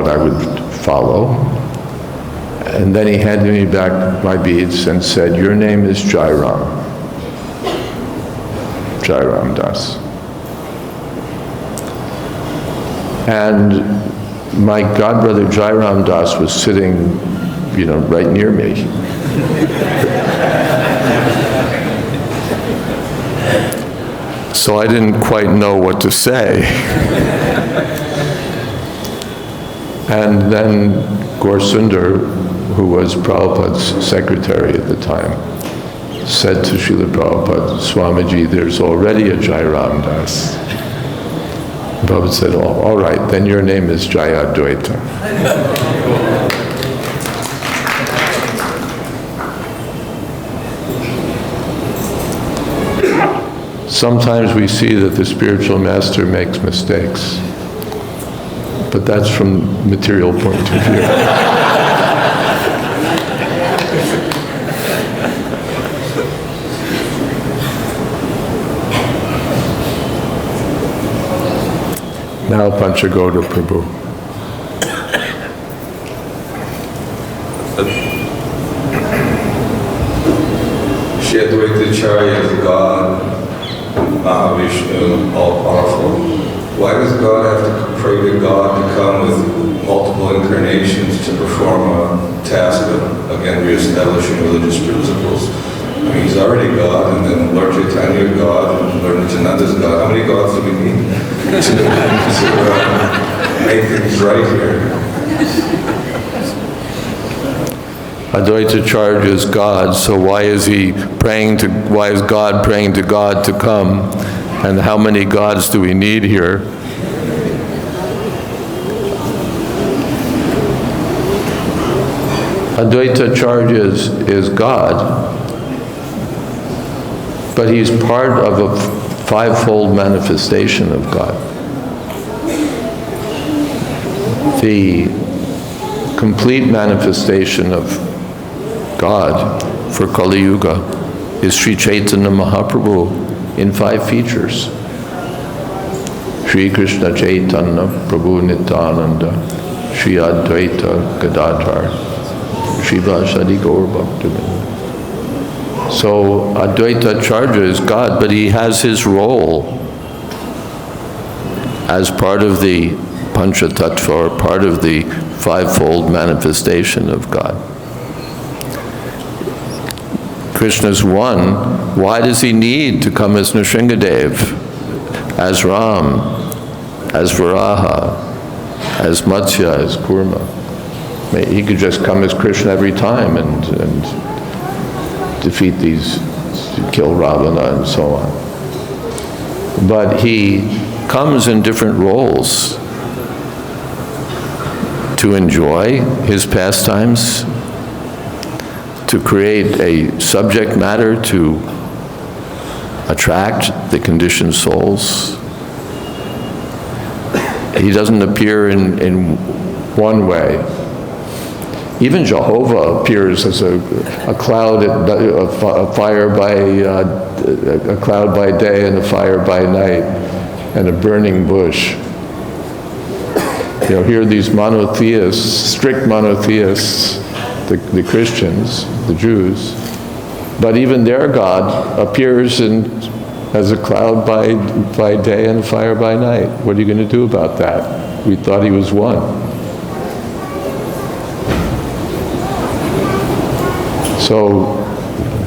I would follow. And then he handed me back my beads and said, "Your name is Jairam Das." And my godbrother Jairam Das was sitting, right near me. So I didn't quite know what to say. And then Gaurasundar, who was Prabhupada's secretary at the time, said to Srila Prabhupada, "Swamiji, there's already a Jairam Das." Prabhupada said, "Oh, all right, then your name is Jayadvaita." Sometimes we see that the spiritual master makes mistakes, but that's from material point of view. Now Panchagoda Prabhu. Jayadvaita Acharya is God, Mahavishnu, all-powerful. Why does God have to pray to God to come with multiple incarnations to perform a task of, again, reestablishing religious principles? I mean, he's already God, and then Lord Chaitanya God, and Lord Nityananda's God. How many gods do we need to make things right here? Advaita Acharya is God, so why is God praying to God to come? And how many gods do we need here? Advaita Acharya is God, but he's part of a fivefold manifestation of God. The complete manifestation of God for Kali Yuga is Sri Chaitanya Mahaprabhu in 5 features. Sri Krishna Chaitanya Prabhu Nityananda, Sri Advaita Gadadhar, Shiva Shadi Gaur Bhaktivinoda. So Advaita Acharya is God, but he has his role as part of the Panchatattva, or part of the fivefold manifestation of God. Krishna's one. Why does he need to come as Nrsingadev, as Ram, as Varaha, as Matsya, as Kurma? He could just come as Krishna every time and defeat these, kill Ravana and so on. But he comes in different roles to enjoy his pastimes, to create a subject matter to attract the conditioned souls. He doesn't appear in one way. Even Jehovah appears as a cloud, a fire by a cloud by day and a fire by night, and a burning bush. Here are these monotheists, strict monotheists, the Christians, the Jews, but even their God appears as a cloud by day and a fire by night. What are you going to do about that? We thought he was one. So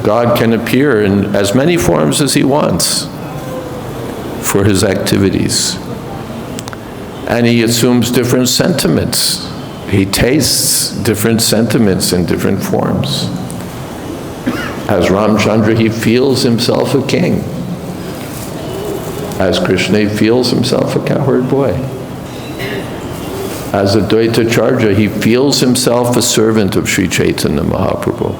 God can appear in as many forms as he wants for his activities. And he assumes different sentiments. He tastes different sentiments in different forms. As Ramchandra, he feels himself a king. As Krishna, he feels himself a cowherd boy. As Advaita Acharya, he feels himself a servant of Sri Chaitanya Mahaprabhu.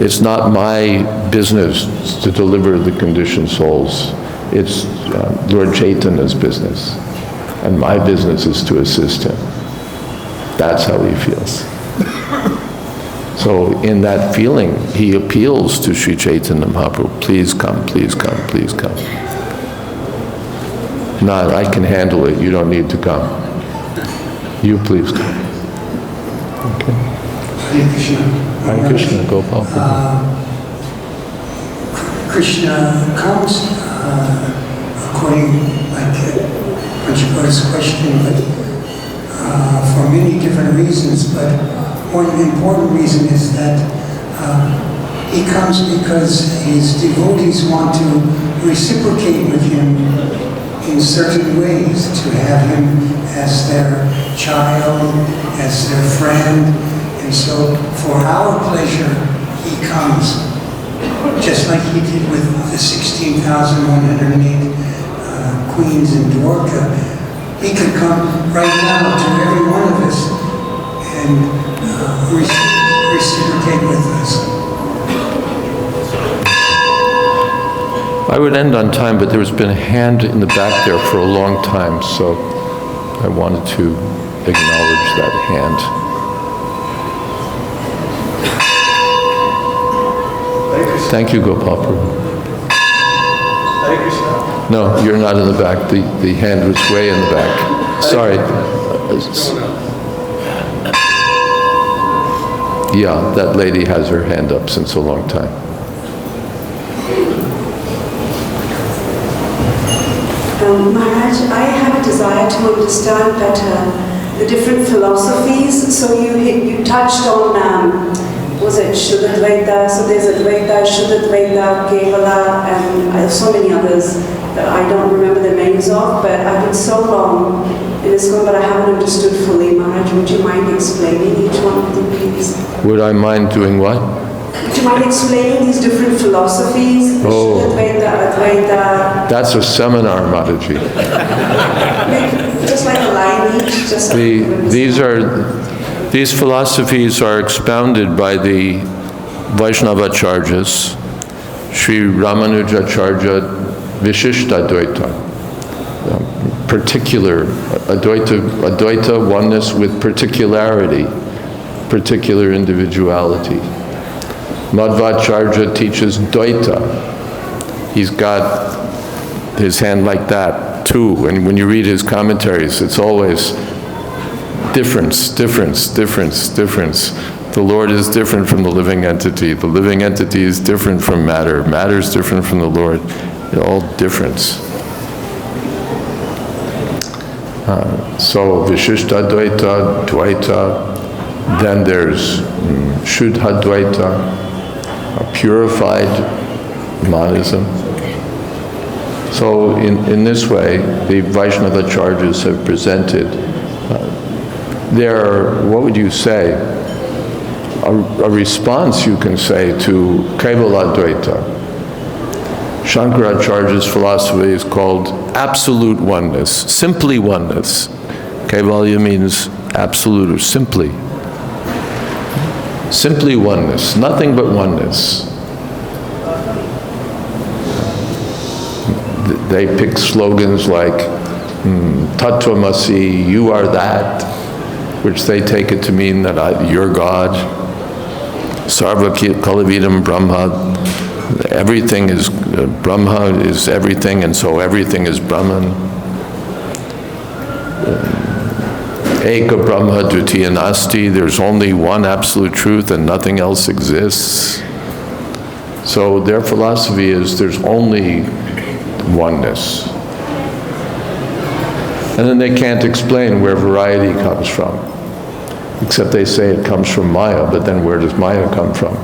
It's not my business to deliver the conditioned souls. It's Lord Chaitanya's business. And my business is to assist him. That's how he feels. So in that feeling, he appeals to Sri Chaitanya Mahaprabhu, please come, please come, please come. No, I can handle it, you don't need to come. You please come. Okay. Hare Krishna. Hare Krishna, Gopal. Krishna comes according, like Panchapura's question, but for many different reasons. But one important reason is that he comes because his devotees want to reciprocate with him in certain ways, to have him as their child, as their friend. And so for our pleasure, he comes, just like he did with the 16,108 queens in Dwarka. He could come right now to every one of us and reciprocate with us. I would end on time, but there's been a hand in the back there for a long time, so I wanted to acknowledge that hand. Thank you, Gopal Prabhu. Hare Krishna. No, you're not in the back. The hand was way in the back. Sorry. Yeah, that lady has her hand up since a long time. Maharaj, I have a desire to understand better the different philosophies. So you touched on was it Shuddhadvaita? So there's Advaita, Shuddhadvaita, Kevala, and so many others that I don't remember the names of, but I've been so long in ISKCON, but I haven't understood fully. Maharaj, would you mind explaining each one of them, please? Would I mind doing what? Would you mind explaining these different philosophies? Oh. Shuddhadvaita, Advaita. That's a seminar, Mataji. Just like a line each. Just so These philosophies are expounded by the Vaishnavacharyas, Sri Ramanujacharya Vishishtadvaita, particular Advaita oneness with particularity, particular individuality. Madhvacharya teaches Dvaita. He's got his hand like that too, and when you read his commentaries, it's always difference, difference, difference, difference. The Lord is different from the living entity. The living entity is different from matter. Matter is different from the Lord. They're all difference. So Vishishtadvaita, Dvaita, then there's Shuddhadvaita, purified monism. So in this way, the Vaishnavacharyas have presented what would you say, a response you can say to Kevaladvaita. Shankaracharya's philosophy is called absolute oneness, simply oneness. Kevalya means absolute or simply. Simply oneness, nothing but oneness. They pick slogans like Tattvamasi, you are that, which they take it to mean that you're God. Sarva Kalavidam Brahma, everything is, Brahma is everything, and so everything is Brahman. Eka Brahma Dvitiya Nasti, there's only one absolute truth and nothing else exists. So their philosophy is there's only oneness. And then they can't explain where variety comes from. Except they say it comes from Maya, but then where does Maya come from?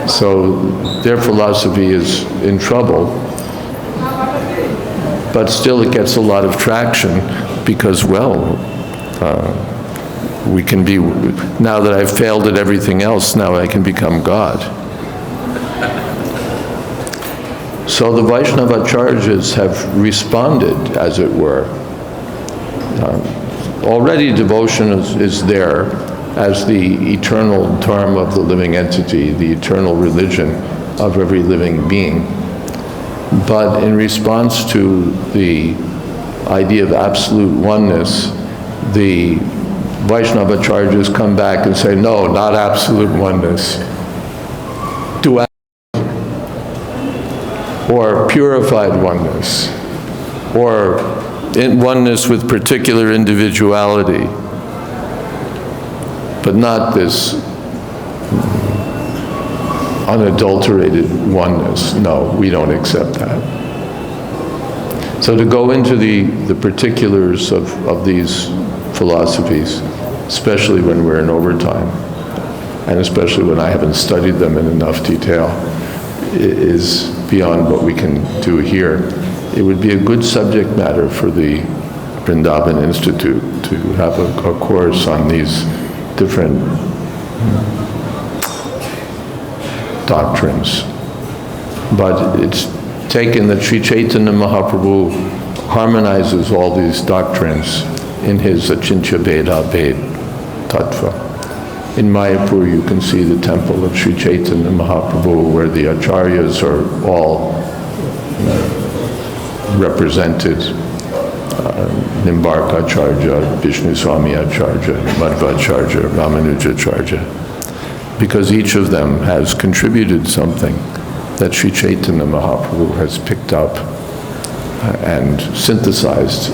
So their philosophy is in trouble, but still it gets a lot of traction because, we can be, now that I've failed at everything else, now I can become God. So the Vaishnavacharyas have responded, as it were. Already devotion is there as the eternal term of the living entity, the eternal religion of every living being. But in response to the idea of absolute oneness, the Vaishnavacharyas come back and say, no, not absolute oneness. Duality, or purified oneness, or oneness with particular individuality, but not this unadulterated oneness. No, we don't accept that. So to go into the particulars of these philosophies, especially when we're in overtime, and especially when I haven't studied them in enough detail, is beyond what we can do here. It would be a good subject matter for the Vrindavan Institute to have a course on these different doctrines. But it's taken that Sri Chaitanya Mahaprabhu harmonizes all these doctrines in his Achintya Veda Ved Tattva. In Mayapur you can see the temple of Sri Chaitanya Mahaprabhu where the acharyas are all represented. Nimbarka Acharya, Vishnu Swami Acharya, Madhvacharya, Ramanujacharya, because each of them has contributed something that Sri Chaitanya Mahaprabhu has picked up and synthesized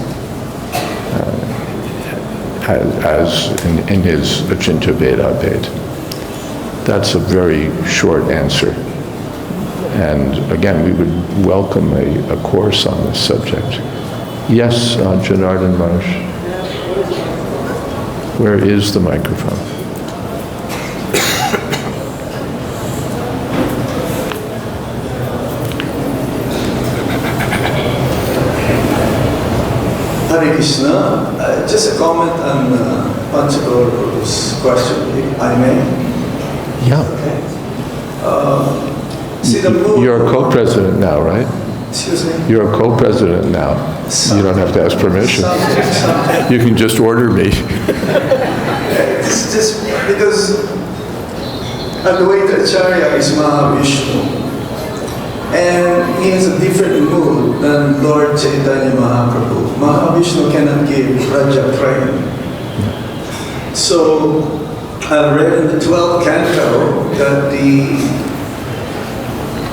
as in his Achintya Veda Ved. That's a very short answer. And again, we would welcome a course on this subject. Yes, Janardhan Maharaj. Where is the microphone? Krishna. Just a comment on Panchagaura's question, if I may. Yeah. Okay. See the mood. You're a co-president now, right? Excuse me? You're a co-president now. You don't have to ask permission. You can just order me. It's just because Advaita Acharya is Mahavishnu. And he has a different mood than Lord Chaitanya Mahaprabhu. Mahavishnu cannot give Raja Prem. So I read in the 12th canto that the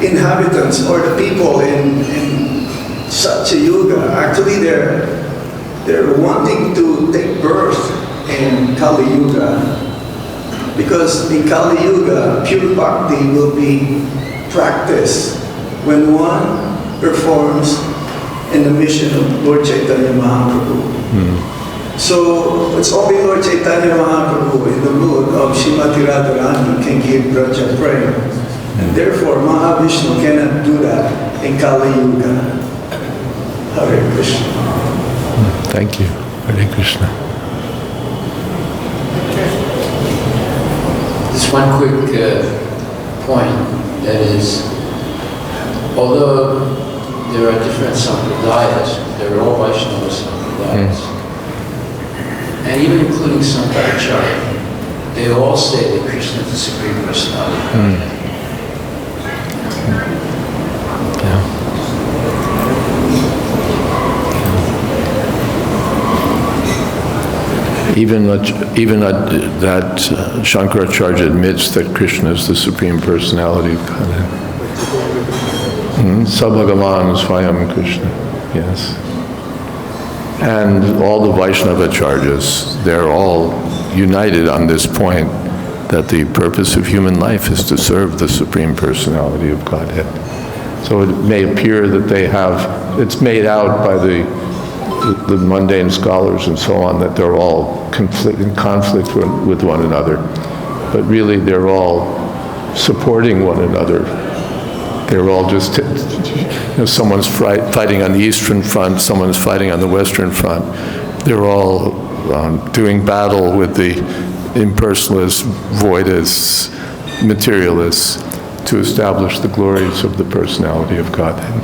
inhabitants or the people in Satya Yuga, actually they're wanting to take birth in Kali Yuga, because in Kali Yuga pure bhakti will be practiced when one performs in the mission of Lord Chaitanya Mahaprabhu. So it's only Lord Chaitanya Mahaprabhu in the mood of Srimati Radharani can give Braja Prem. And therefore Mahavishnu cannot do that in Kali Yuga. Hare Krishna. Thank you. Hare Krishna. Just one quick point, that is, although there are different sampradayas, they're all Vaishnava sampradayas, and even including Sankaracharya, they all say that Krishna is the Supreme Personality. Even that Shankaracharya admits that Krishna is the Supreme Personality of Godhead. Sabhagavan Swayam Krishna, yes. And all the Vaishnavacharyas, they're all united on this point that the purpose of human life is to serve the Supreme Personality of Godhead. So it may appear that they have, it's made out by the mundane scholars and so on, that they're all in conflict with one another. But really they're all supporting one another. They're all just, someone's fighting on the Eastern Front, someone's fighting on the Western Front. They're all doing battle with the impersonalists, voidists, materialists, to establish the glories of the personality of Godhead.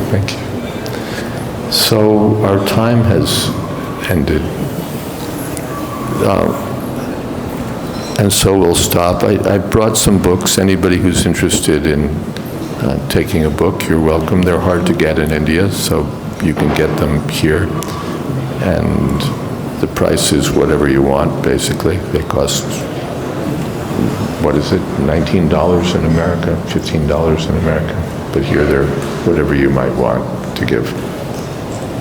Thank you. So our time has ended. And so we'll stop. I brought some books. Anybody who's interested in taking a book, you're welcome. They're hard to get in India, so you can get them here. And the price is whatever you want, basically. They cost, what is it, $19 in America, $15 in America. But here they're whatever you might want to give.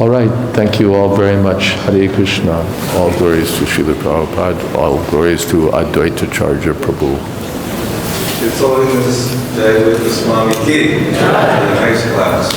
All right, thank you all very much. Hare Krishna. All glories to Srila Prabhupada. All glories to Advaita Charya Prabhu. His Holiness Jayadvaita Swami Ki. Nice class.